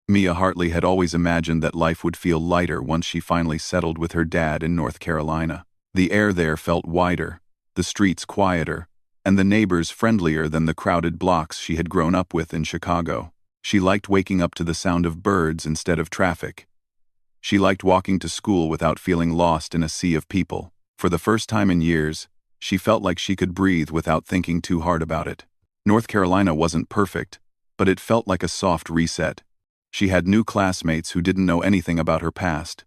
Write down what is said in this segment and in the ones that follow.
Mia Hartley had always imagined that life would feel lighter once she finally settled with her dad in North Carolina. The air there felt wider, the streets quieter, and the neighbors friendlier than the crowded blocks she had grown up with in Chicago. She liked waking up to the sound of birds instead of traffic. She liked walking to school without feeling lost in a sea of people. For the first time in years, she felt like she could breathe without thinking too hard about it. North Carolina wasn't perfect, but it felt like a soft reset. She had new classmates who didn't know anything about her past,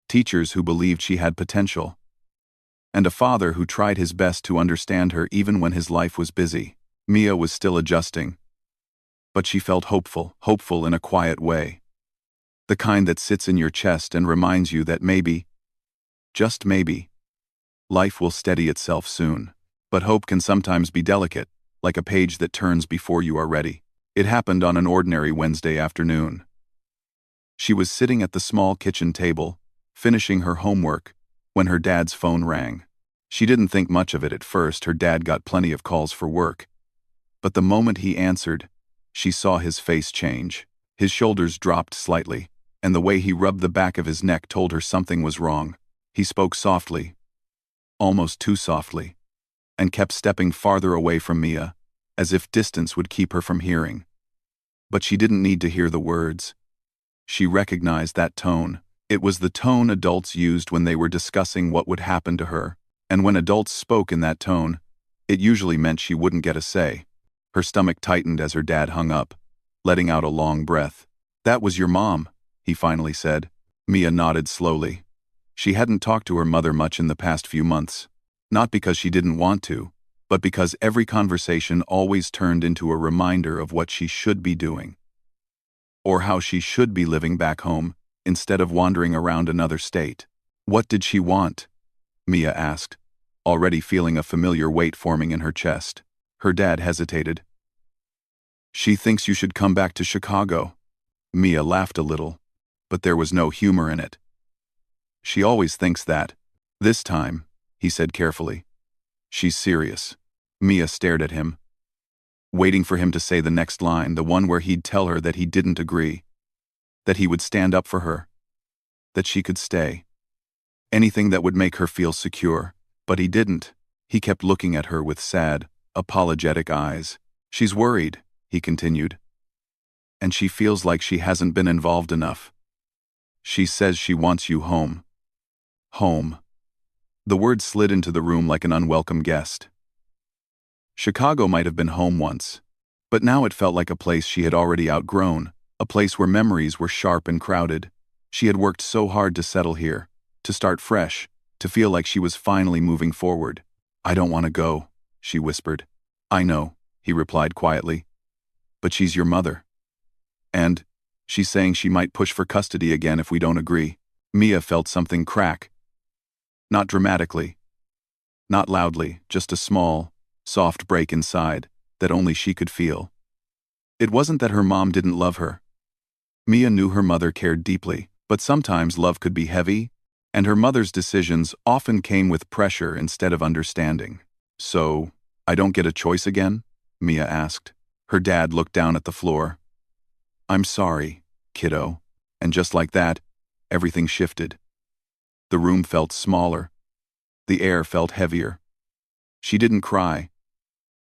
teachers who believed she had potential, and a father who tried his best to understand her even when his life was busy. Mia was still adjusting, but she felt hopeful in a quiet way. The kind that sits in your chest and reminds you that maybe, just maybe, life will steady itself soon. But hope can sometimes be delicate, like a page that turns before you are ready. It happened on an ordinary Wednesday afternoon. She was sitting at the small kitchen table, finishing her homework, when her dad's phone rang. She didn't think much of it at first. Her dad got plenty of calls for work. But the moment he answered, she saw his face change. His shoulders dropped slightly, and the way he rubbed the back of his neck told her something was wrong. He spoke softly, almost too softly, and kept stepping farther away from Mia, as if distance would keep her from hearing. But she didn't need to hear the words. She recognized that tone. It was the tone adults used when they were discussing what would happen to her, and when adults spoke in that tone, it usually meant she wouldn't get a say. Her stomach tightened as her dad hung up, letting out a long breath. "That was your mom," he finally said. Mia nodded slowly. She hadn't talked to her mother much in the past few months, not because she didn't want to, but because every conversation always turned into a reminder of what she should be doing, or how she should be living back home instead of wandering around another state. What did she want? Mia asked, already feeling a familiar weight forming in her chest. Her dad hesitated. "She thinks you should come back to Chicago." Mia laughed a little, but there was no humor in it. "She always thinks that. This time," he said carefully, "she's serious." Mia stared at him, waiting for him to say the next line, the one where he'd tell her that he didn't agree, that he would stand up for her, that she could stay. Anything that would make her feel secure. But he didn't. He kept looking at her with sad, apologetic eyes. "She's worried," he continued, "and she feels like she hasn't been involved enough. She says she wants you home." Home. The word slid into the room like an unwelcome guest. Chicago might have been home once, but now it felt like a place she had already outgrown, a place where memories were sharp and crowded. She had worked so hard to settle here, to start fresh, to feel like she was finally moving forward. "I don't want to go," she whispered. "I know," he replied quietly. "But she's your mother. And she's saying she might push for custody again if we don't agree." Mia felt something crack. Not dramatically, not loudly, just a small, soft break inside that only she could feel. It wasn't that her mom didn't love her. Mia knew her mother cared deeply, but sometimes love could be heavy, and her mother's decisions often came with pressure instead of understanding. "So, I don't get a choice again?" Mia asked. Her dad looked down at the floor. "I'm sorry, kiddo." And just like that, everything shifted. The room felt smaller. The air felt heavier. She didn't cry.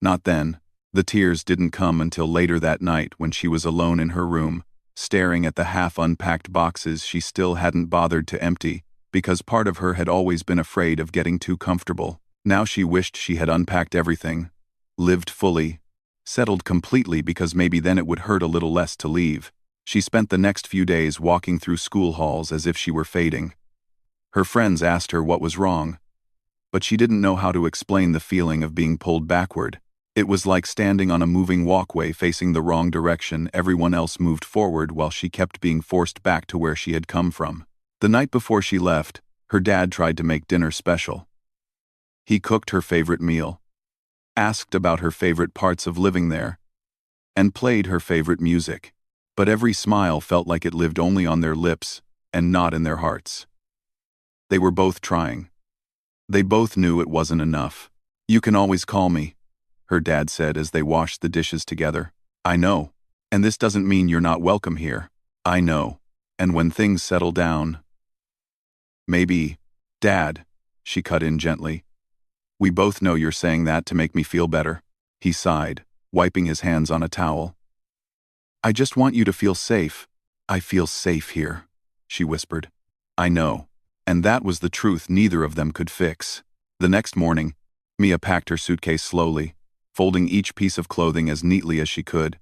Not then. The tears didn't come until later that night when she was alone in her room, staring at the half-unpacked boxes she still hadn't bothered to empty, because part of her had always been afraid of getting too comfortable. Now she wished she had unpacked everything, lived fully, settled completely, because maybe then it would hurt a little less to leave. She spent the next few days walking through school halls as if she were fading. Her friends asked her what was wrong, but she didn't know how to explain the feeling of being pulled backward. It was like standing on a moving walkway facing the wrong direction. Everyone else moved forward while she kept being forced back to where she had come from. The night before she left, her dad tried to make dinner special. He cooked her favorite meal, asked about her favorite parts of living there, and played her favorite music. But every smile felt like it lived only on their lips and not in their hearts. They were both trying. They both knew it wasn't enough. "You can always call me," her dad said as they washed the dishes together. "I know," And this doesn't mean you're not welcome here. I know. And when things settle down, maybe, Dad, she cut in gently. We both know you're saying that to make me feel better. He sighed, wiping his hands on a towel. I just want you to feel safe. I feel safe here, she whispered. I know. And that was the truth neither of them could fix. The next morning, Mia packed her suitcase slowly, folding each piece of clothing as neatly as she could.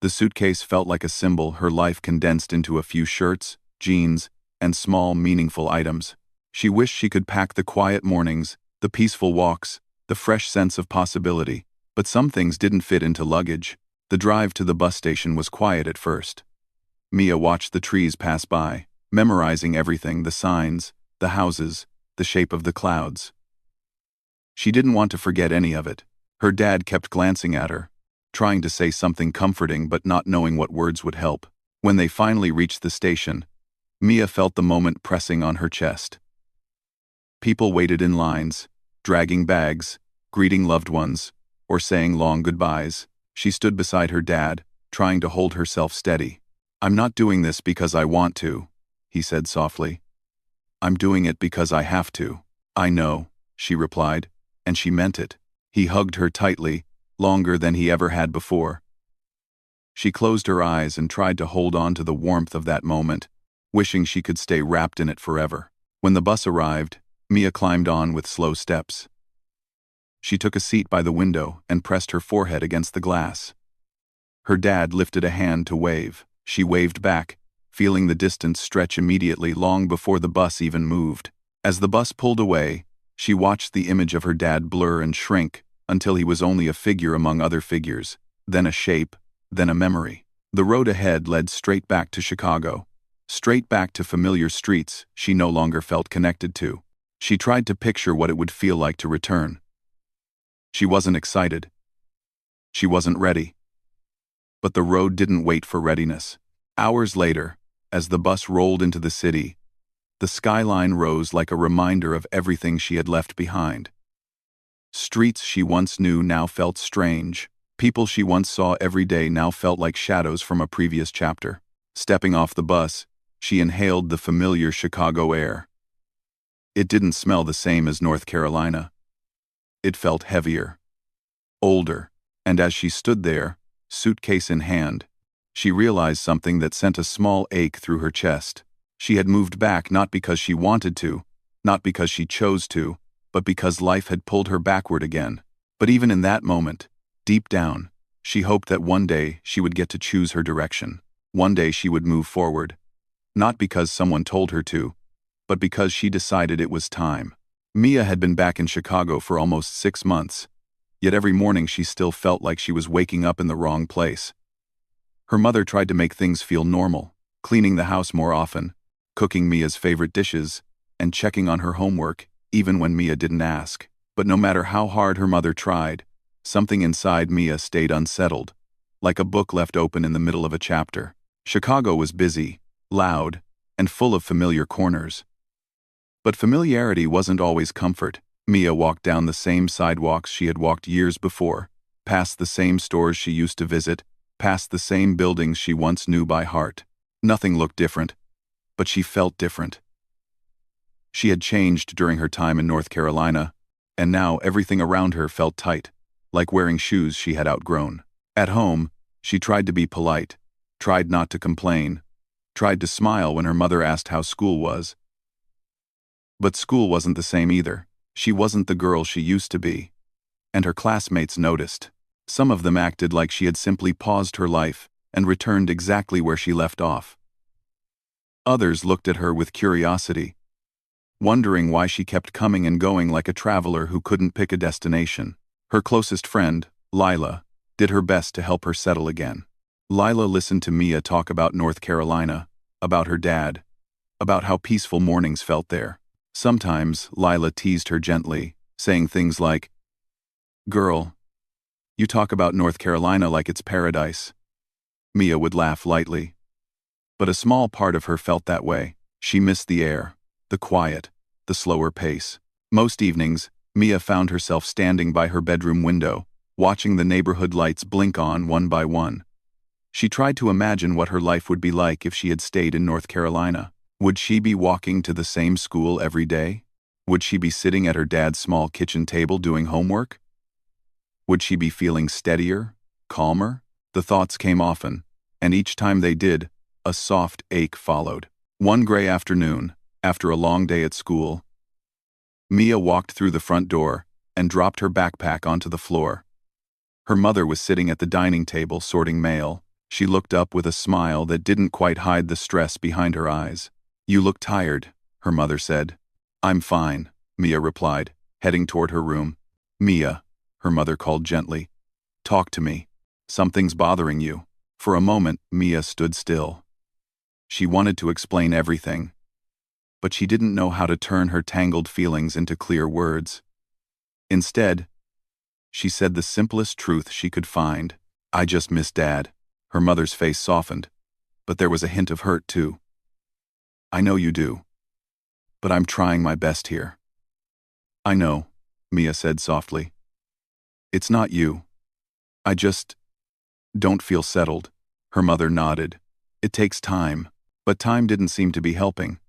The suitcase felt like a symbol, her life condensed into a few shirts, jeans, and small, meaningful items. She wished she could pack the quiet mornings, the peaceful walks, the fresh sense of possibility, but some things didn't fit into luggage. The drive to the bus station was quiet at first. Mia watched the trees pass by, memorizing everything, the signs, the houses, the shape of the clouds. She didn't want to forget any of it. Her dad kept glancing at her, trying to say something comforting but not knowing what words would help. When they finally reached the station, Mia felt the moment pressing on her chest. People waited in lines, dragging bags, greeting loved ones, or saying long goodbyes. She stood beside her dad, trying to hold herself steady. I'm not doing this because I want to, he said softly. I'm doing it because I have to. I know, she replied, and she meant it. He hugged her tightly, longer than he ever had before. She closed her eyes and tried to hold on to the warmth of that moment, wishing she could stay wrapped in it forever. When the bus arrived, Mia climbed on with slow steps. She took a seat by the window and pressed her forehead against the glass. Her dad lifted a hand to wave. She waved back, feeling the distance stretch immediately long before the bus even moved. As the bus pulled away, she watched the image of her dad blur and shrink until he was only a figure among other figures, then a shape, then a memory. The road ahead led straight back to Chicago, straight back to familiar streets she no longer felt connected to. She tried to picture what it would feel like to return. She wasn't excited. She wasn't ready. But the road didn't wait for readiness. Hours later, as the bus rolled into the city, the skyline rose like a reminder of everything she had left behind. Streets she once knew now felt strange. People she once saw every day now felt like shadows from a previous chapter. Stepping off the bus, she inhaled the familiar Chicago air. It didn't smell the same as North Carolina. It felt heavier, older, and as she stood there, suitcase in hand, she realized something that sent a small ache through her chest. She had moved back not because she wanted to, not because she chose to, but because life had pulled her backward again. But even in that moment, deep down, she hoped that one day she would get to choose her direction. One day she would move forward. Not because someone told her to, but because she decided it was time. Mia had been back in Chicago for almost 6 months, yet every morning she still felt like she was waking up in the wrong place. Her mother tried to make things feel normal, cleaning the house more often, cooking Mia's favorite dishes, and checking on her homework, even when Mia didn't ask. But no matter how hard her mother tried, something inside Mia stayed unsettled, like a book left open in the middle of a chapter. Chicago was busy, loud, and full of familiar corners. But familiarity wasn't always comfort. Mia walked down the same sidewalks she had walked years before, past the same stores she used to visit, past the same buildings she once knew by heart. Nothing looked different, but she felt different. She had changed during her time in North Carolina, and now everything around her felt tight, like wearing shoes she had outgrown. At home, she tried to be polite, tried not to complain, tried to smile when her mother asked how school was. But school wasn't the same either. She wasn't the girl she used to be. And her classmates noticed. Some of them acted like she had simply paused her life and returned exactly where she left off. Others looked at her with curiosity, wondering why she kept coming and going like a traveler who couldn't pick a destination. Her closest friend, Lila, did her best to help her settle again. Lila listened to Mia talk about North Carolina, about her dad, about how peaceful mornings felt there. Sometimes Lila teased her gently, saying things like, "Girl, you talk about North Carolina like it's paradise." Mia would laugh lightly. But a small part of her felt that way. She missed the air, the quiet, the slower pace. Most evenings, Mia found herself standing by her bedroom window, watching the neighborhood lights blink on one by one. She tried to imagine what her life would be like if she had stayed in North Carolina. Would she be walking to the same school every day? Would she be sitting at her dad's small kitchen table doing homework? Would she be feeling steadier, calmer? The thoughts came often, and each time they did, a soft ache followed. One gray afternoon, after a long day at school, Mia walked through the front door and dropped her backpack onto the floor. Her mother was sitting at the dining table sorting mail. She looked up with a smile that didn't quite hide the stress behind her eyes. "You look tired," her mother said. "I'm fine," Mia replied, heading toward her room. "Mia," her mother called gently. "Talk to me. Something's bothering you." For a moment, Mia stood still. She wanted to explain everything, but she didn't know how to turn her tangled feelings into clear words. Instead, she said the simplest truth she could find. "I just miss Dad." Her mother's face softened, but there was a hint of hurt too. "I know you do, but I'm trying my best here." "I know," Mia said softly. "It's not you. I just don't feel settled." Her mother nodded. "It takes time," but time didn't seem to be helping.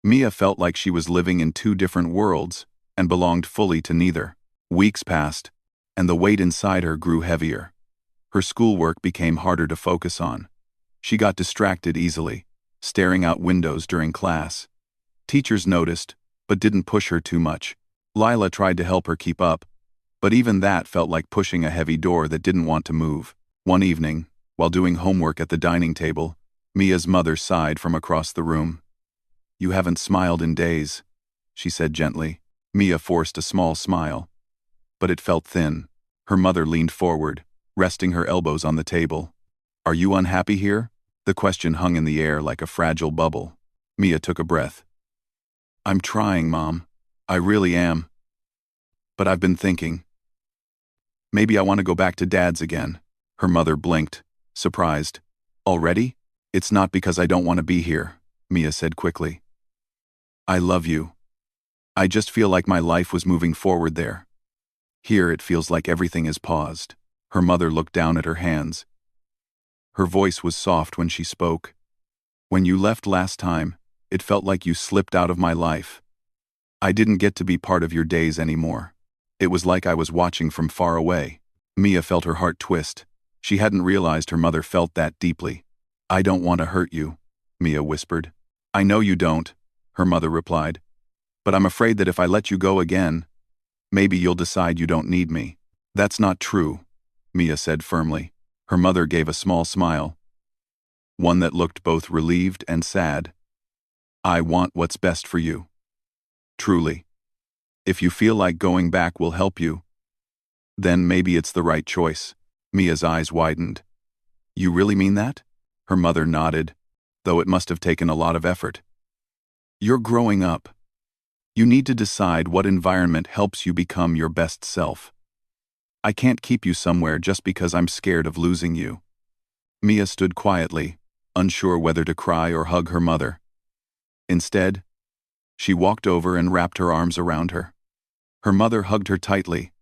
Mia felt like she was living in two different worlds and belonged fully to neither. Weeks passed, and the weight inside her grew heavier. Her schoolwork became harder to focus on. She got distracted easily, staring out windows during class. Teachers noticed, but didn't push her too much. Lila tried to help her keep up, but even that felt like pushing a heavy door that didn't want to move. One evening, while doing homework at the dining table, Mia's mother sighed from across the room. "You haven't smiled in days," she said gently. Mia forced a small smile, but it felt thin. Her mother leaned forward, resting her elbows on the table. "Are you unhappy here?" The question hung in the air like a fragile bubble. Mia took a breath. "I'm trying, Mom. I really am. But I've been thinking. Maybe I want to go back to Dad's again." Her mother blinked, surprised. "Already?" "It's not because I don't want to be here," Mia said quickly. "I love you. I just feel like my life was moving forward there. Here it feels like everything is paused." Her mother looked down at her hands. Her voice was soft when she spoke. "When you left last time, it felt like you slipped out of my life. I didn't get to be part of your days anymore. It was like I was watching from far away." Mia felt her heart twist. She hadn't realized her mother felt that deeply. "I don't want to hurt you," Mia whispered. "I know you don't," her mother replied. "But I'm afraid that if I let you go again, maybe you'll decide you don't need me." "That's not true," Mia said firmly. Her mother gave a small smile, one that looked both relieved and sad. "I want what's best for you. Truly. If you feel like going back will help you, then maybe it's the right choice." Mia's eyes widened. "You really mean that?" Her mother nodded, though it must have taken a lot of effort. "You're growing up. You need to decide what environment helps you become your best self. I can't keep you somewhere just because I'm scared of losing you." Mia stood quietly, unsure whether to cry or hug her mother. Instead, she walked over and wrapped her arms around her. Her mother hugged her tightly,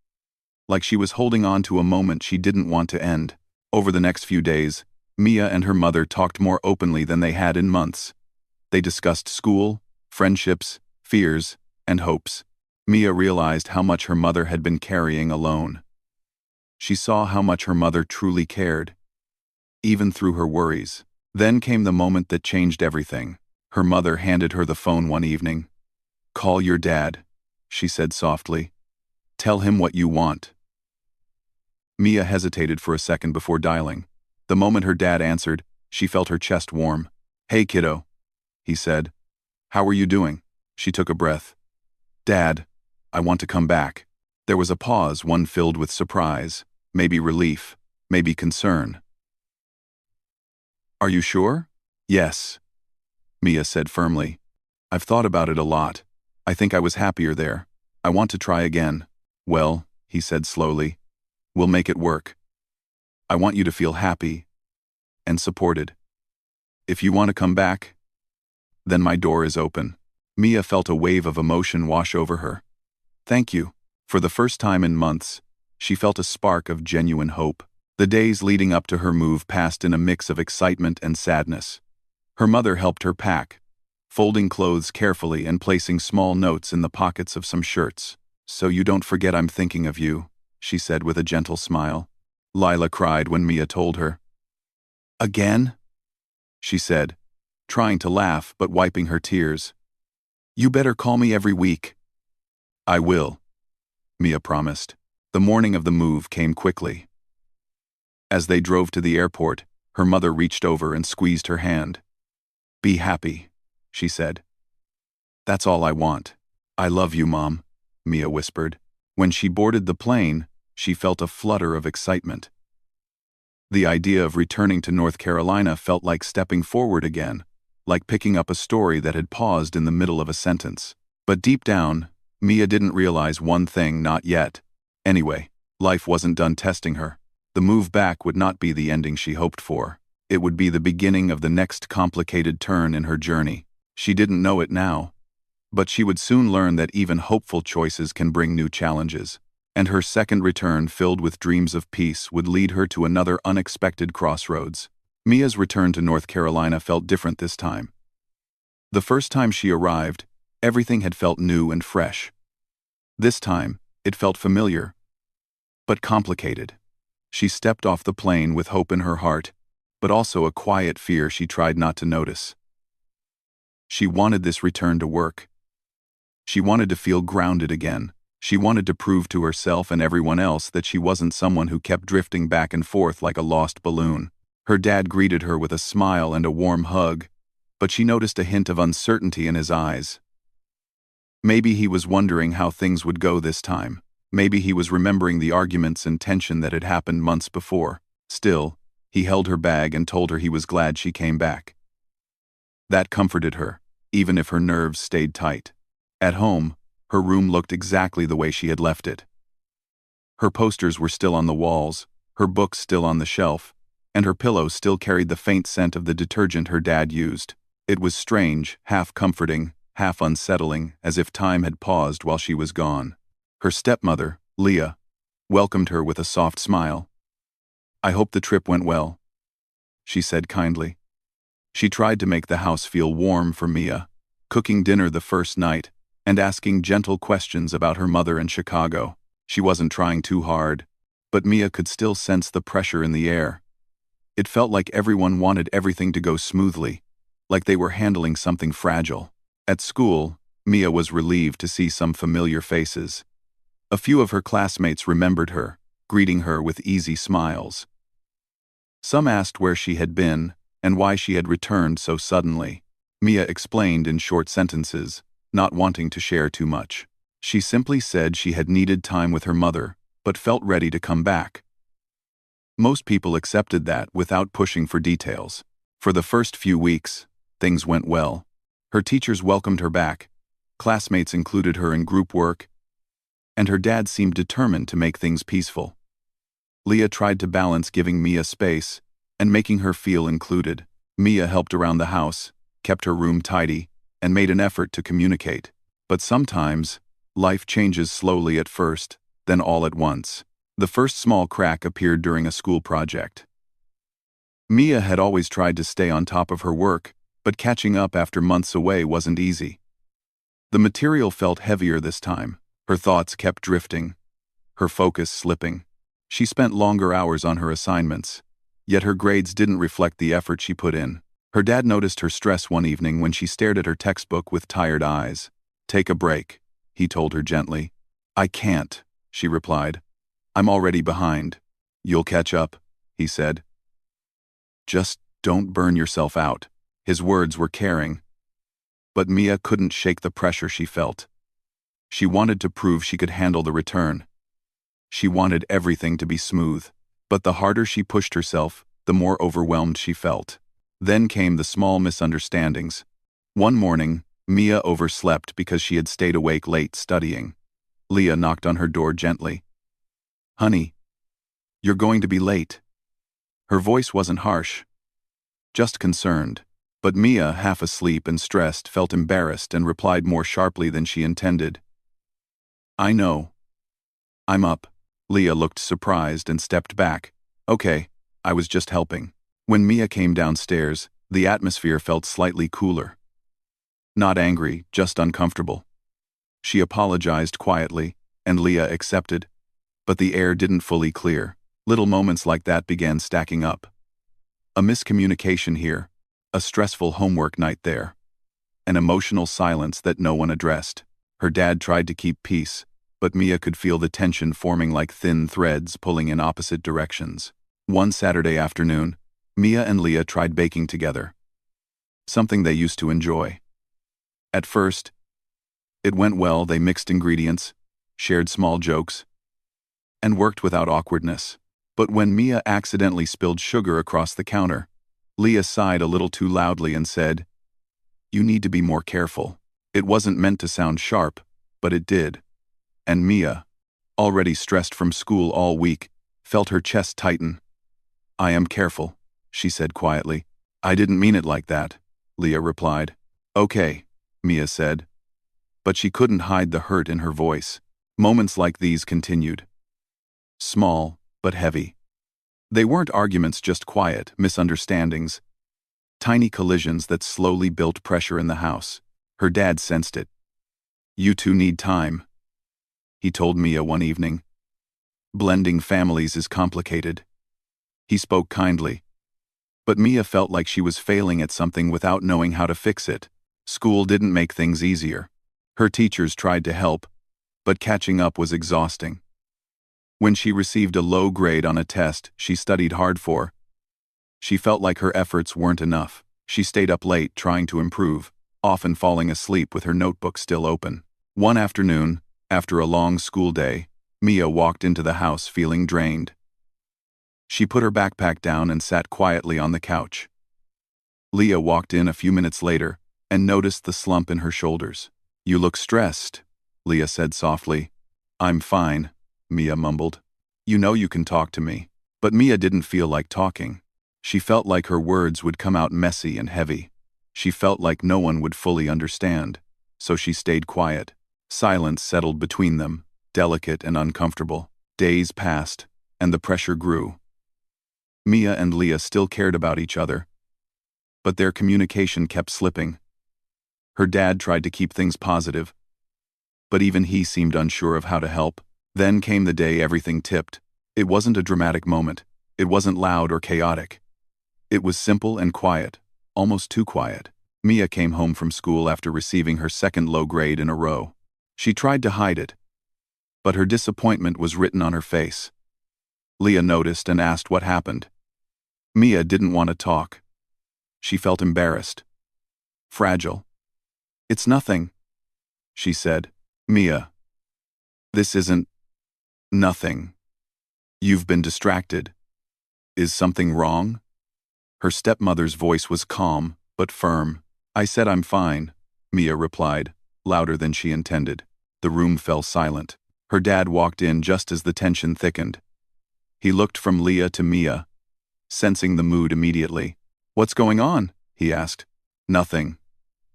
like she was holding on to a moment she didn't want to end. Over the next few days, Mia and her mother talked more openly than they had in months. They discussed school, friendships, fears, and hopes. Mia realized how much her mother had been carrying alone. She saw how much her mother truly cared, even through her worries. Then came the moment that changed everything. Her mother handed her the phone one evening. "Call your dad," she said softly. "Tell him what you want." Mia hesitated for a second before dialing. The moment her dad answered, she felt her chest warm. "Hey, kiddo," he said. "How are you doing?" She took a breath. "Dad, I want to come back." There was a pause, one filled with surprise, maybe relief, maybe concern. "Are you sure?" "Yes," Mia said firmly. "I've thought about it a lot. I think I was happier there. I want to try again." "Well," he said slowly, "we'll make it work. I want you to feel happy and supported. If you want to come back, then my door is open." Mia felt a wave of emotion wash over her. "Thank you." For the first time in months, she felt a spark of genuine hope. The days leading up to her move passed in a mix of excitement and sadness. Her mother helped her pack, folding clothes carefully and placing small notes in the pockets of some shirts. "So you don't forget I'm thinking of you," she said with a gentle smile. Lila cried when Mia told her. "Again?" she said, trying to laugh but wiping her tears. "You better call me every week." "I will," Mia promised. The morning of the move came quickly. As they drove to the airport, her mother reached over and squeezed her hand. "Be happy," she said. "That's all I want." "I love you, Mom," Mia whispered. When she boarded the plane, she felt a flutter of excitement. The idea of returning to North Carolina felt like stepping forward again, like picking up a story that had paused in the middle of a sentence. But deep down, Mia didn't realize one thing, not yet. Anyway, life wasn't done testing her. The move back would not be the ending she hoped for. It would be the beginning of the next complicated turn in her journey. She didn't know it now, but she would soon learn that even hopeful choices can bring new challenges. And her second return, filled with dreams of peace, would lead her to another unexpected crossroads. Mia's return to North Carolina felt different this time. The first time she arrived, everything had felt new and fresh. This time, it felt familiar, but complicated. She stepped off the plane with hope in her heart, but also a quiet fear she tried not to notice. She wanted this return to work. She wanted to feel grounded again. She wanted to prove to herself and everyone else that she wasn't someone who kept drifting back and forth like a lost balloon. Her dad greeted her with a smile and a warm hug, but she noticed a hint of uncertainty in his eyes. Maybe he was wondering how things would go this time. Maybe he was remembering the arguments and tension that had happened months before. Still, he held her bag and told her he was glad she came back. That comforted her, even if her nerves stayed tight. At home, her room looked exactly the way she had left it. Her posters were still on the walls, her books still on the shelf, and her pillow still carried the faint scent of the detergent her dad used. It was strange, half comforting, half unsettling, as if time had paused while she was gone. Her stepmother, Leah, welcomed her with a soft smile. "I hope the trip went well," she said kindly. She tried to make the house feel warm for Mia, cooking dinner the first night, and asking gentle questions about her mother in Chicago. She wasn't trying too hard, but Mia could still sense the pressure in the air. It felt like everyone wanted everything to go smoothly, like they were handling something fragile. At school, Mia was relieved to see some familiar faces. A few of her classmates remembered her, greeting her with easy smiles. Some asked where she had been and why she had returned so suddenly. Mia explained in short sentences, not wanting to share too much. She simply said she had needed time with her mother, but felt ready to come back. Most people accepted that without pushing for details. For the first few weeks, things went well. Her teachers welcomed her back, classmates included her in group work, and her dad seemed determined to make things peaceful. Leah tried to balance giving Mia space and making her feel included. Mia helped around the house, kept her room tidy, and made an effort to communicate. But sometimes, life changes slowly at first, then all at once. The first small crack appeared during a school project. Mia had always tried to stay on top of her work, but catching up after months away wasn't easy. The material felt heavier this time. Her thoughts kept drifting, her focus slipping. She spent longer hours on her assignments, yet her grades didn't reflect the effort she put in. Her dad noticed her stress one evening when she stared at her textbook with tired eyes. "Take a break," he told her gently. "I can't," she replied. "I'm already behind." "You'll catch up," he said. "Just don't burn yourself out." His words were caring, but Mia couldn't shake the pressure she felt. She wanted to prove she could handle the return. She wanted everything to be smooth, but the harder she pushed herself, the more overwhelmed she felt. Then came the small misunderstandings. One morning, Mia overslept because she had stayed awake late studying. Leah knocked on her door gently. "Honey, you're going to be late." Her voice wasn't harsh, just concerned. But Mia, half asleep and stressed, felt embarrassed and replied more sharply than she intended. "I know. I'm up." Leah looked surprised and stepped back. Okay, I was just helping. When Mia came downstairs, the atmosphere felt slightly cooler. Not angry, just uncomfortable. She apologized quietly, and Leah accepted, but the air didn't fully clear. Little moments like that began stacking up. A miscommunication here, a stressful homework night there, an emotional silence that no one addressed. Her dad tried to keep peace, but Mia could feel the tension forming like thin threads pulling in opposite directions. One Saturday afternoon, Mia and Leah tried baking together, something they used to enjoy. At first, it went well. They mixed ingredients, shared small jokes, and worked without awkwardness. But when Mia accidentally spilled sugar across the counter, Leah sighed a little too loudly and said, "You need to be more careful." It wasn't meant to sound sharp, but it did. And Mia, already stressed from school all week, felt her chest tighten. "I am careful," she said quietly. "I didn't mean it like that," Leah replied. "Okay," Mia said. But she couldn't hide the hurt in her voice. Moments like these continued. Small, but heavy. They weren't arguments, just quiet misunderstandings. Tiny collisions that slowly built pressure in the house. Her dad sensed it. "You two need time," he told Mia one evening. "Blending families is complicated." He spoke kindly, but Mia felt like she was failing at something without knowing how to fix it. School didn't make things easier. Her teachers tried to help, but catching up was exhausting. When she received a low grade on a test she studied hard for, she felt like her efforts weren't enough. She stayed up late trying to improve, often falling asleep with her notebook still open. One afternoon, after a long school day, Mia walked into the house feeling drained. She put her backpack down and sat quietly on the couch. Leah walked in a few minutes later and noticed the slump in her shoulders. "You look stressed," Leah said softly. "I'm fine," Mia mumbled. "You know you can talk to me." But Mia didn't feel like talking. She felt like her words would come out messy and heavy. She felt like no one would fully understand, so she stayed quiet. Silence settled between them, delicate and uncomfortable. Days passed, and the pressure grew. Mia and Leah still cared about each other, but their communication kept slipping. Her dad tried to keep things positive, but even he seemed unsure of how to help. Then came the day everything tipped. It wasn't a dramatic moment. It wasn't loud or chaotic. It was simple and quiet, almost too quiet. Mia came home from school after receiving her second low grade in a row. She tried to hide it, but her disappointment was written on her face. Leah noticed and asked what happened. Mia didn't want to talk. She felt embarrassed, fragile. "It's nothing," she said. "Mia, this isn't nothing. You've been distracted. Is something wrong?" Her stepmother's voice was calm, but firm. "I said I'm fine," Mia replied, louder than she intended. The room fell silent. Her dad walked in just as the tension thickened. He looked from Leah to Mia, sensing the mood immediately. "What's going on?" he asked. "Nothing,"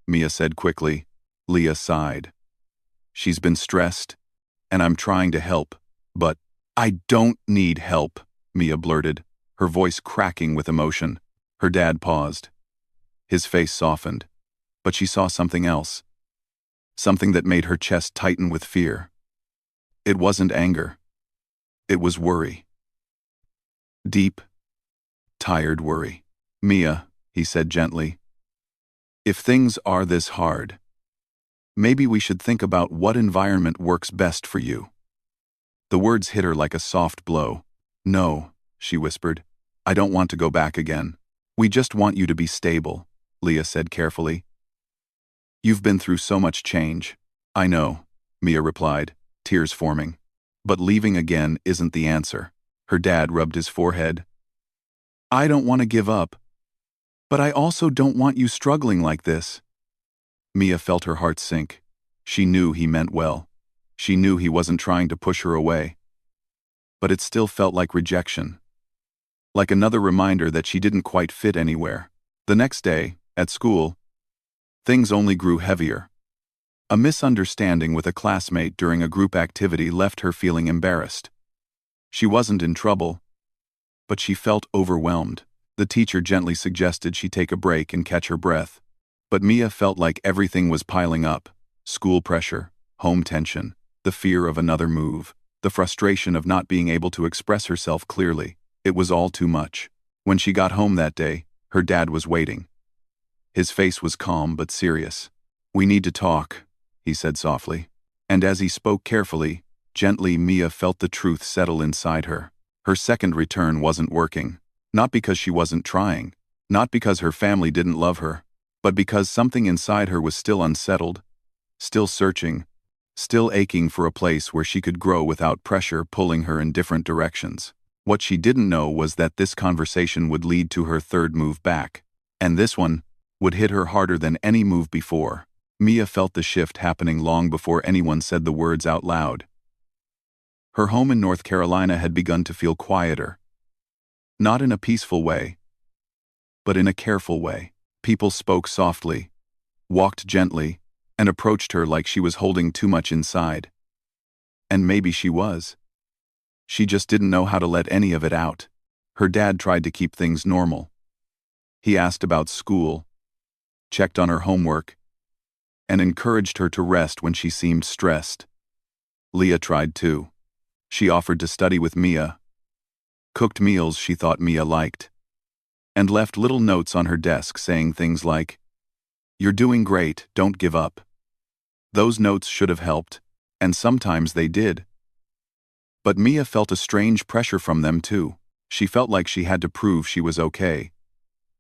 Mia said quickly. Leah sighed. "She's been stressed, and I'm trying to help, but—" "I don't need help," Mia blurted, her voice cracking with emotion. Her dad paused. His face softened, but she saw something else. Something that made her chest tighten with fear. It wasn't anger. It was worry. Deep, tired worry. "Mia," he said gently, "if things are this hard, maybe we should think about what environment works best for you." The words hit her like a soft blow. "No," she whispered. "I don't want to go back again. We just want you to be stable," Leah said carefully. "You've been through so much change." "I know," Mia replied, tears forming. "But leaving again isn't the answer." Her dad rubbed his forehead. "I don't want to give up, but I also don't want you struggling like this." Mia felt her heart sink. She knew he meant well. She knew he wasn't trying to push her away. But it still felt like rejection. Like another reminder that she didn't quite fit anywhere. The next day, at school, things only grew heavier. A misunderstanding with a classmate during a group activity left her feeling embarrassed. She wasn't in trouble, but she felt overwhelmed. The teacher gently suggested she take a break and catch her breath. But Mia felt like everything was piling up. School pressure, home tension, the fear of another move, the frustration of not being able to express herself clearly. It was all too much. When she got home that day, her dad was waiting. His face was calm but serious. "We need to talk," he said softly. And as he spoke carefully, gently, Mia felt the truth settle inside her. Her second return wasn't working. Not because she wasn't trying. Not because her family didn't love her. But because something inside her was still unsettled. Still searching. Still aching for a place where she could grow without pressure pulling her in different directions. What she didn't know was that this conversation would lead to her third move back. And this one would hit her harder than any move before. Mia felt the shift happening long before anyone said the words out loud. Her home in North Carolina had begun to feel quieter. Not in a peaceful way, but in a careful way. People spoke softly, walked gently, and approached her like she was holding too much inside. And maybe she was. She just didn't know how to let any of it out. Her dad tried to keep things normal. He asked about school, checked on her homework, and encouraged her to rest when she seemed stressed. Leah tried too. She offered to study with Mia, cooked meals she thought Mia liked, and left little notes on her desk saying things like, "You're doing great, don't give up." Those notes should have helped, and sometimes they did. But Mia felt a strange pressure from them too. She felt like she had to prove she was okay,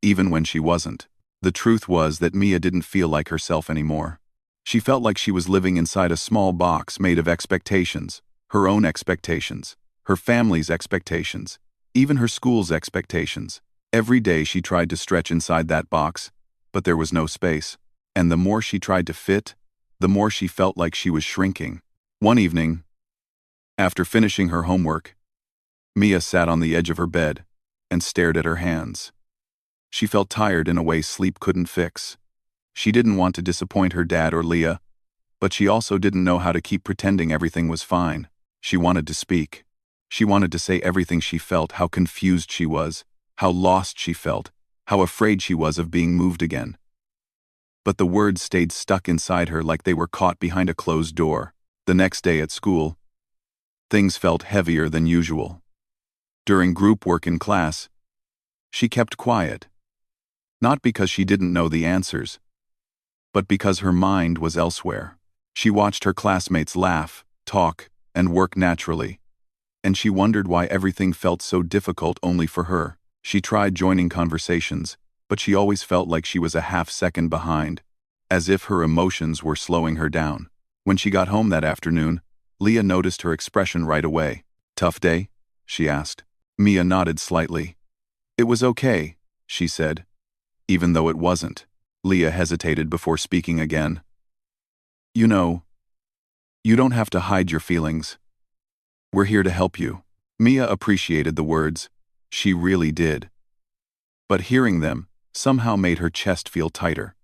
even when she wasn't. The truth was that Mia didn't feel like herself anymore. She felt like she was living inside a small box made of expectations, her own expectations, her family's expectations, even her school's expectations. Every day she tried to stretch inside that box, but there was no space. And the more she tried to fit, the more she felt like she was shrinking. One evening, after finishing her homework, Mia sat on the edge of her bed and stared at her hands. She felt tired in a way sleep couldn't fix. She didn't want to disappoint her dad or Leah, but she also didn't know how to keep pretending everything was fine. She wanted to speak. She wanted to say everything she felt, how confused she was, how lost she felt, how afraid she was of being moved again. But the words stayed stuck inside her like they were caught behind a closed door. The next day at school, things felt heavier than usual. During group work in class, she kept quiet. Not because she didn't know the answers, but because her mind was elsewhere. She watched her classmates laugh, talk, and work naturally, and she wondered why everything felt so difficult only for her. She tried joining conversations, but she always felt like she was a half-second behind, as if her emotions were slowing her down. When she got home that afternoon, Leah noticed her expression right away. "Tough day?" she asked. Mia nodded slightly. "It was okay," she said, even though it wasn't. Leah hesitated before speaking again. "You know, you don't have to hide your feelings. We're here to help you." Mia appreciated the words. She really did. But hearing them somehow made her chest feel tighter.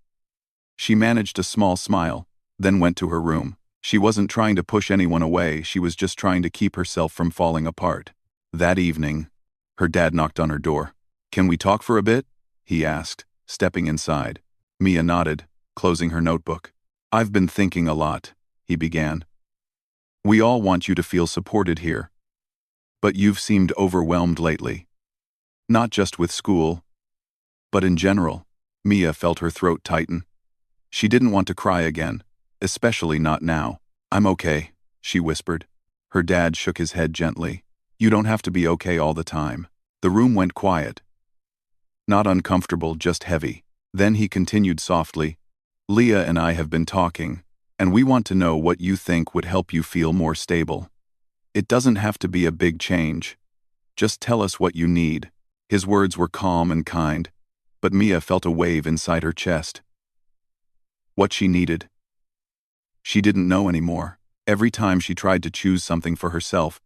She managed a small smile, then went to her room. She wasn't trying to push anyone away, she was just trying to keep herself from falling apart. That evening, her dad knocked on her door. "Can we talk for a bit?" he asked, stepping inside. Mia nodded, closing her notebook. "I've been thinking a lot," he began. "We all want you to feel supported here. But you've seemed overwhelmed lately. Not just with school, but in general." Mia felt her throat tighten. She didn't want to cry again, especially not now. "I'm okay," she whispered. Her dad shook his head gently. "You don't have to be okay all the time." The room went quiet. Not uncomfortable, just heavy. Then he continued softly, "Leah and I have been talking, and we want to know what you think would help you feel more stable. It doesn't have to be a big change. Just tell us what you need." His words were calm and kind, but Mia felt a wave inside her chest. What she needed? She didn't know anymore. Every time she tried to choose something for herself,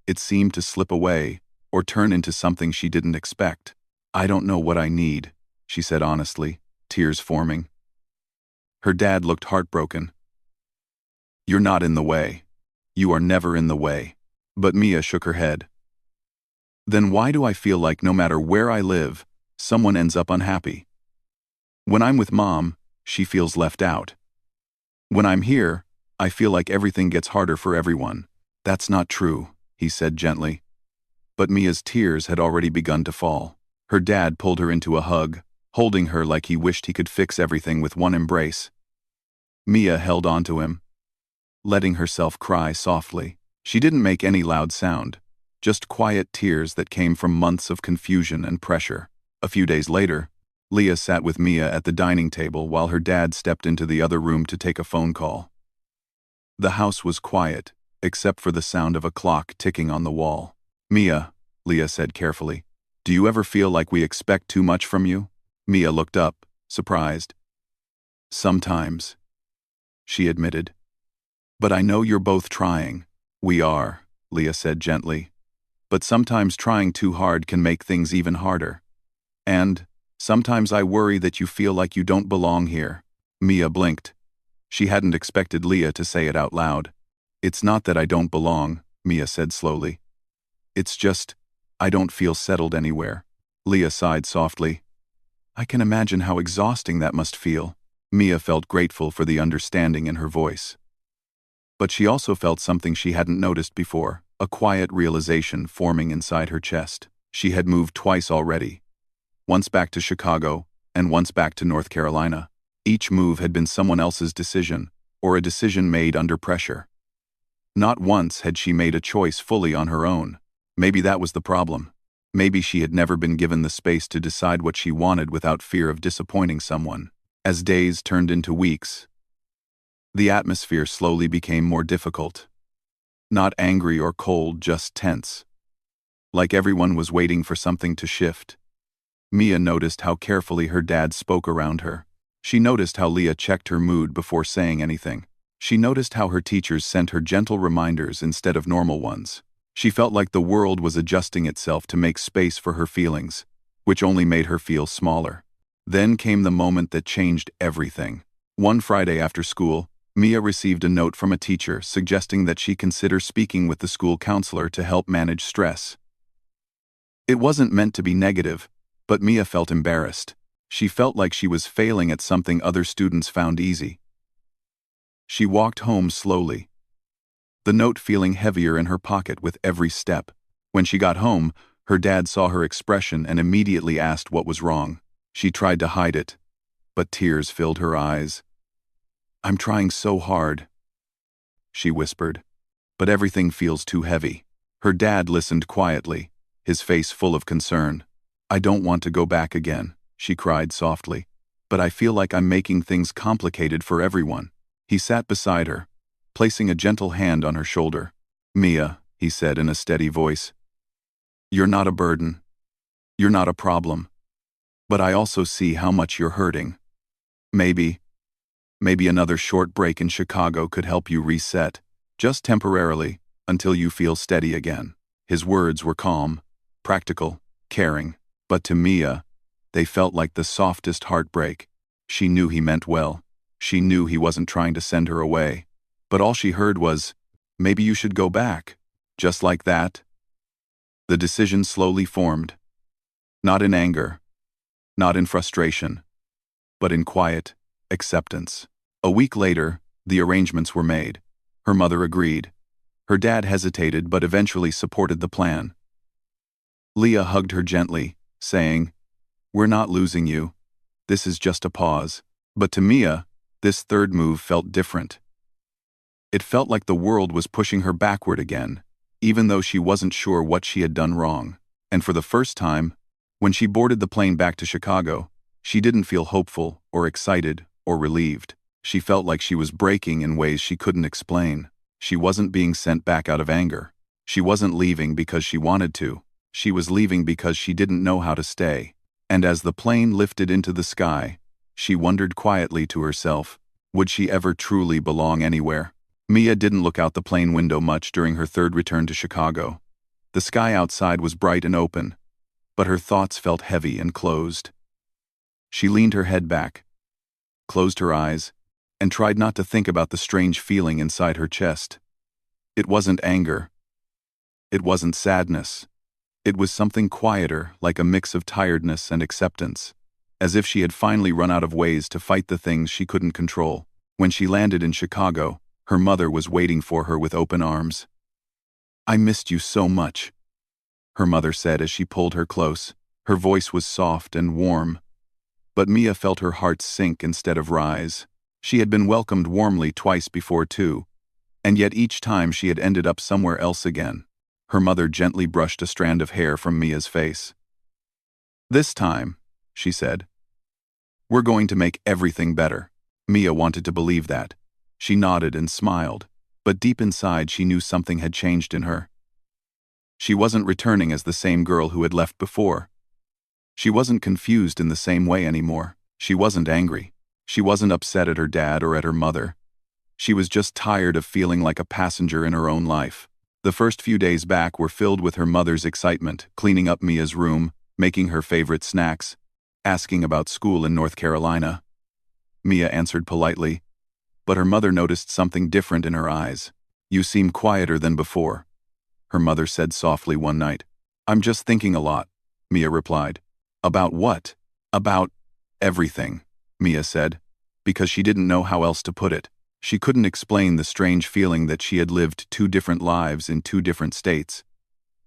it seemed to slip away or turn into something she didn't expect. "I don't know what I need," she said honestly, tears forming. Her dad looked heartbroken. "You're not in the way. You are never in the way." But Mia shook her head. Then why do I feel like no matter where I live, someone ends up unhappy? When I'm with Mom, she feels left out. When I'm here, I feel like everything gets harder for everyone. That's not true, he said gently. But Mia's tears had already begun to fall. Her dad pulled her into a hug, holding her like he wished he could fix everything with one embrace. Mia held onto him, letting herself cry softly. She didn't make any loud sound, just quiet tears that came from months of confusion and pressure. A few days later, Leah sat with Mia at the dining table while her dad stepped into the other room to take a phone call. The house was quiet, except for the sound of a clock ticking on the wall. Mia, Leah said carefully, do you ever feel like we expect too much from you? Mia looked up, surprised. Sometimes, she admitted. But I know you're both trying. We are, Leah said gently. But sometimes trying too hard can make things even harder. And sometimes I worry that you feel like you don't belong here. Mia blinked. She hadn't expected Leah to say it out loud. It's not that I don't belong, Mia said slowly. It's just, I don't feel settled anywhere. Leah sighed softly. I can imagine how exhausting that must feel. Mia felt grateful for the understanding in her voice. But she also felt something she hadn't noticed before, a quiet realization forming inside her chest. She had moved twice already. Once back to Chicago, and once back to North Carolina. Each move had been someone else's decision, or a decision made under pressure. Not once had she made a choice fully on her own. Maybe that was the problem. Maybe she had never been given the space to decide what she wanted without fear of disappointing someone. As days turned into weeks, the atmosphere slowly became more difficult. Not angry or cold, just tense. Like everyone was waiting for something to shift. Mia noticed how carefully her dad spoke around her. She noticed how Leah checked her mood before saying anything. She noticed how her teachers sent her gentle reminders instead of normal ones. She felt like the world was adjusting itself to make space for her feelings, which only made her feel smaller. Then came the moment that changed everything. One Friday after school, Mia received a note from a teacher suggesting that she consider speaking with the school counselor to help manage stress. It wasn't meant to be negative, but Mia felt embarrassed. She felt like she was failing at something other students found easy. She walked home slowly, the note feeling heavier in her pocket with every step. When she got home, her dad saw her expression and immediately asked what was wrong. She tried to hide it, but tears filled her eyes. I'm trying so hard, she whispered, but everything feels too heavy. Her dad listened quietly, his face full of concern. I don't want to go back again, she cried softly, but I feel like I'm making things complicated for everyone. He sat beside her, placing a gentle hand on her shoulder. Mia, he said in a steady voice, you're not a burden. You're not a problem. But I also see how much you're hurting. Maybe another short break in Chicago could help you reset, just temporarily, until you feel steady again. His words were calm, practical, caring, but to Mia, they felt like the softest heartbreak. She knew he meant well. She knew he wasn't trying to send her away. But all she heard was, maybe you should go back. Just like that. The decision slowly formed. Not in anger, not in frustration, but in quiet acceptance. A week later, the arrangements were made. Her mother agreed. Her dad hesitated but eventually supported the plan. Leah hugged her gently, saying, we're not losing you. This is just a pause. But to Mia, this third move felt different. It felt like the world was pushing her backward again, even though she wasn't sure what she had done wrong. And for the first time, when she boarded the plane back to Chicago, she didn't feel hopeful or excited or relieved. She felt like she was breaking in ways she couldn't explain. She wasn't being sent back out of anger. She wasn't leaving because she wanted to. She was leaving because she didn't know how to stay. And as the plane lifted into the sky, she wondered quietly to herself, would she ever truly belong anywhere? Mia didn't look out the plane window much during her third return to Chicago. The sky outside was bright and open, but her thoughts felt heavy and closed. She leaned her head back, closed her eyes, and tried not to think about the strange feeling inside her chest. It wasn't anger. It wasn't sadness. It was something quieter, like a mix of tiredness and acceptance, as if she had finally run out of ways to fight the things she couldn't control. When she landed in Chicago, her mother was waiting for her with open arms. "I missed you so much," her mother said as she pulled her close. Her voice was soft and warm, but Mia felt her heart sink instead of rise. She had been welcomed warmly twice before too, and yet each time she had ended up somewhere else again. Her mother gently brushed a strand of hair from Mia's face. "This time," she said, "we're going to make everything better." Mia wanted to believe that. She nodded and smiled, but deep inside she knew something had changed in her. She wasn't returning as the same girl who had left before. She wasn't confused in the same way anymore. She wasn't angry. She wasn't upset at her dad or at her mother. She was just tired of feeling like a passenger in her own life. The first few days back were filled with her mother's excitement, cleaning up Mia's room, making her favorite snacks, asking about school in North Carolina. Mia answered politely, but her mother noticed something different in her eyes. "You seem quieter than before," her mother said softly one night. "I'm just thinking a lot," Mia replied. "About what?" "About everything," Mia said, because she didn't know how else to put it. She couldn't explain the strange feeling that she had lived two different lives in two different states,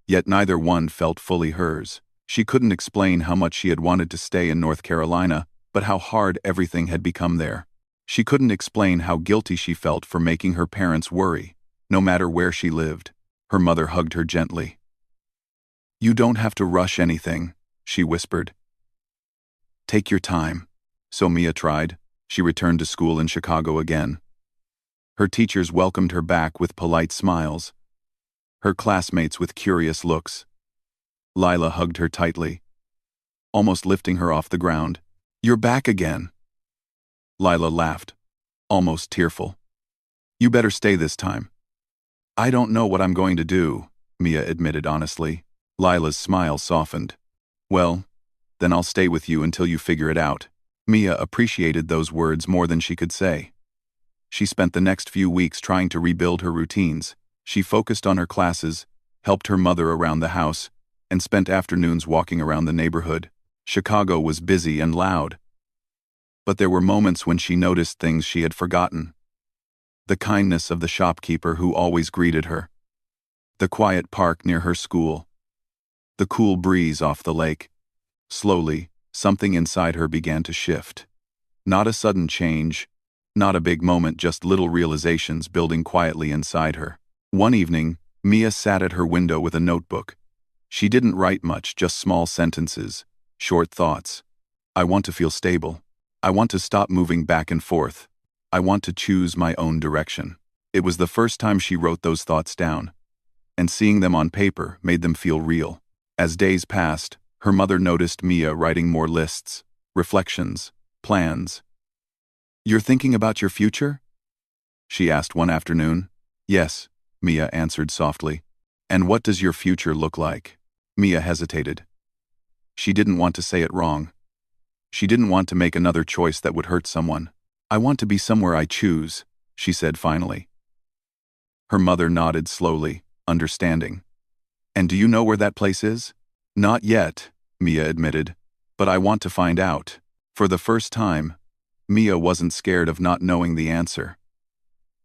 yet neither one felt fully hers. She couldn't explain how much she had wanted to stay in North Carolina, but how hard everything had become there. She couldn't explain how guilty she felt for making her parents worry, no matter where she lived. Her mother hugged her gently. "You don't have to rush anything," she whispered. "Take your time." So Mia tried. She returned to school in Chicago again. Her teachers welcomed her back with polite smiles, her classmates with curious looks. Lila hugged her tightly, almost lifting her off the ground. "You're back again." Lila laughed, almost tearful. "You better stay this time." "I don't know what I'm going to do," Mia admitted honestly. Lila's smile softened. "Well, then I'll stay with you until you figure it out." Mia appreciated those words more than she could say. She spent the next few weeks trying to rebuild her routines. She focused on her classes, helped her mother around the house, and spent afternoons walking around the neighborhood. Chicago was busy and loud, but there were moments when she noticed things she had forgotten. The kindness of the shopkeeper who always greeted her, the quiet park near her school, the cool breeze off the lake. Slowly, something inside her began to shift. Not a sudden change, not a big moment, just little realizations building quietly inside her. One evening, Mia sat at her window with a notebook. She didn't write much, just small sentences, short thoughts. "I want to feel stable. I want to stop moving back and forth. I want to choose my own direction." It was the first time she wrote those thoughts down, and seeing them on paper made them feel real. As days passed, her mother noticed Mia writing more lists, reflections, plans. "You're thinking about your future?" she asked one afternoon. "Yes," Mia answered softly. "And what does your future look like?" Mia hesitated. She didn't want to say it wrong. She didn't want to make another choice that would hurt someone. "I want to be somewhere I choose," she said finally. Her mother nodded slowly, understanding. "And do you know where that place is?" "Not yet," Mia admitted, "but I want to find out." For the first time, Mia wasn't scared of not knowing the answer.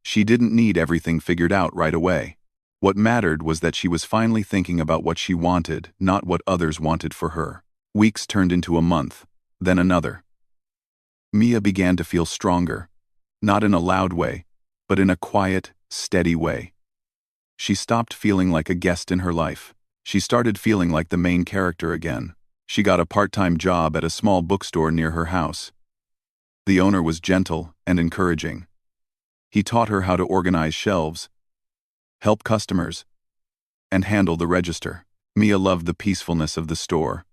She didn't need everything figured out right away. What mattered was that she was finally thinking about what she wanted, not what others wanted for her. Weeks turned into a month, then another. Mia began to feel stronger, not in a loud way, but in a quiet, steady way. She stopped feeling like a guest in her life. She started feeling like the main character again. She got a part-time job at a small bookstore near her house. The owner was gentle and encouraging. He taught her how to organize shelves, help customers, and handle the register. Mia loved the peacefulness of the store.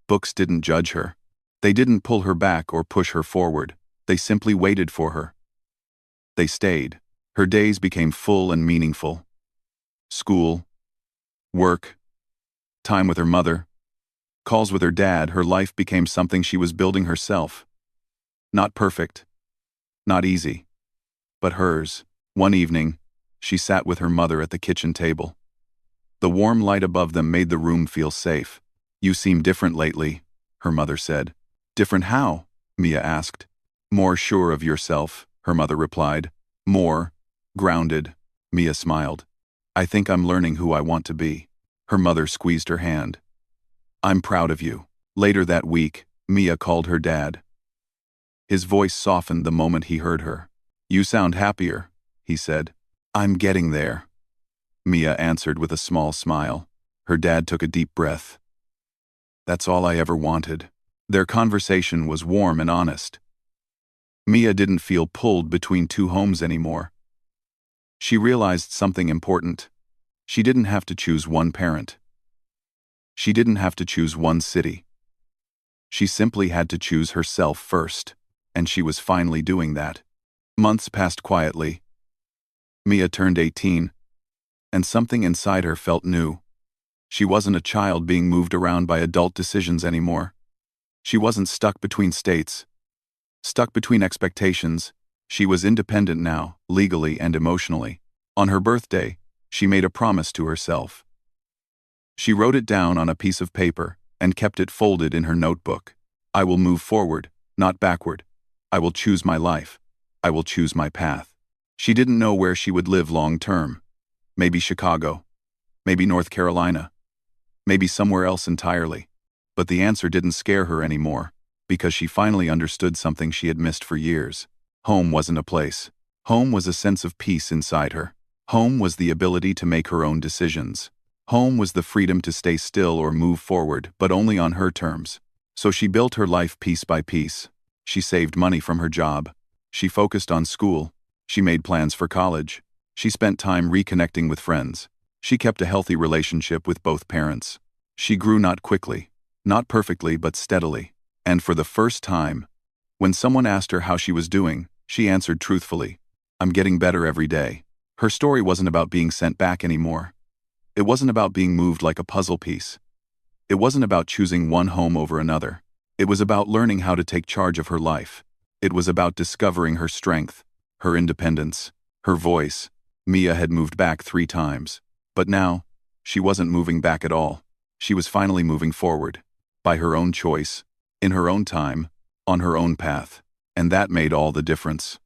Books didn't judge her. They didn't pull her back or push her forward. They simply waited for her. They stayed. Her days became full and meaningful. School, work, time with her mother, calls with her dad. Her life became something she was building herself. Not perfect, not easy, but hers. One evening, she sat with her mother at the kitchen table. The warm light above them made the room feel safe. "You seem different lately," her mother said. "Different how?" Mia asked. "More sure of yourself," her mother replied. "More grounded." Mia smiled. "I think I'm learning who I want to be." Her mother squeezed her hand. "I'm proud of you." Later that week, Mia called her dad. His voice softened the moment he heard her. "You sound happier," he said. "I'm getting there," Mia answered with a small smile. Her dad took a deep breath. "That's all I ever wanted." Their conversation was warm and honest. Mia didn't feel pulled between two homes anymore. She realized something important. She didn't have to choose one parent. She didn't have to choose one city. She simply had to choose herself first, and she was finally doing that. Months passed quietly. Mia turned 18, and something inside her felt new. She wasn't a child being moved around by adult decisions anymore. She wasn't stuck between states, stuck between expectations. She was independent now, legally and emotionally. On her birthday, she made a promise to herself. She wrote it down on a piece of paper and kept it folded in her notebook. "I will move forward, not backward. I will choose my life. I will choose my path." She didn't know where she would live long term. Maybe Chicago. Maybe North Carolina. Maybe somewhere else entirely. But the answer didn't scare her anymore, because she finally understood something she had missed for years. Home wasn't a place. Home was a sense of peace inside her. Home was the ability to make her own decisions. Home was the freedom to stay still or move forward, but only on her terms. So she built her life piece by piece. She saved money from her job. She focused on school. She made plans for college. She spent time reconnecting with friends. She kept a healthy relationship with both parents. She grew not quickly, not perfectly, but steadily. And for the first time, when someone asked her how she was doing, she answered truthfully, "I'm getting better every day." Her story wasn't about being sent back anymore. It wasn't about being moved like a puzzle piece. It wasn't about choosing one home over another. It was about learning how to take charge of her life. It was about discovering her strength, her independence, her voice. Mia had moved back 3 times. But now, she wasn't moving back at all. She was finally moving forward. By her own choice, in her own time, on her own path. And that made all the difference.